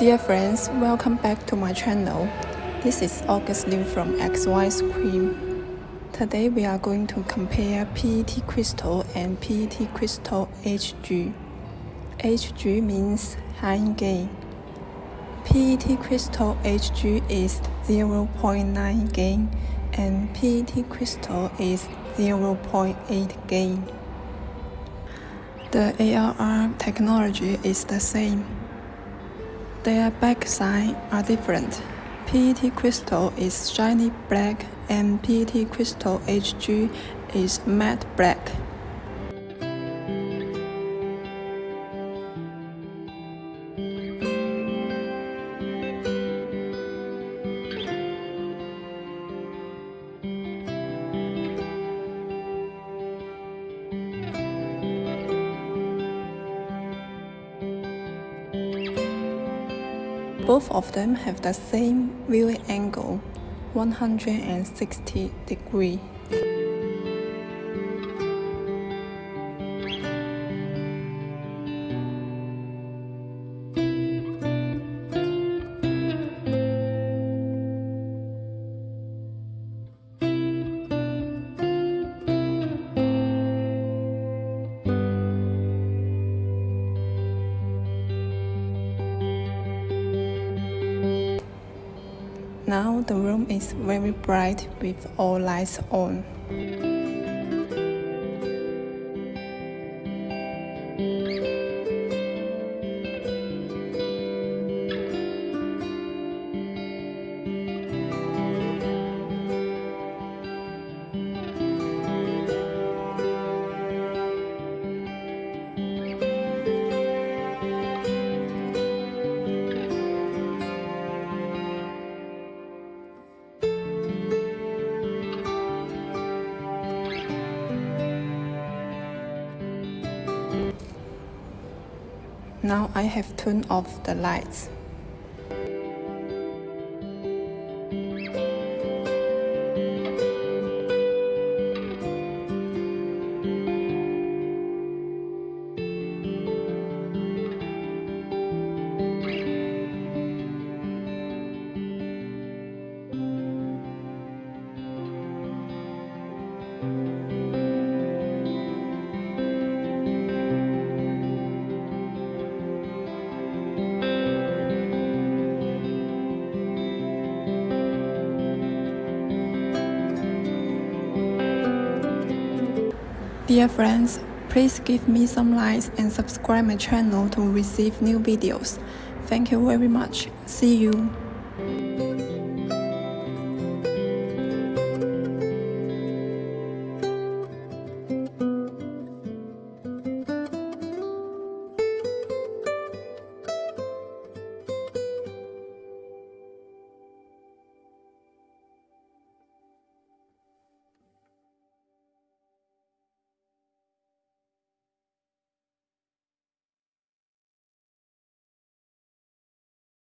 Dear friends, welcome back to my channel. This is August Liu from XY Screen. Today we are going to compare PET crystal and PET crystal Hg. Hg means high gain. PET crystal Hg is 0.9 gain and PET crystal is 0.8 gain. The ARR technology is the same. Their backside are different. PET crystal is shiny black and PET crystal Hg is matte black. Both of them have the same viewing angle, 160 degrees. Now the room is very bright with all lights on. Now I have turned off the lights. Dear friends, please give me some likes and subscribe my channel to receive new videos. Thank you very much. See you.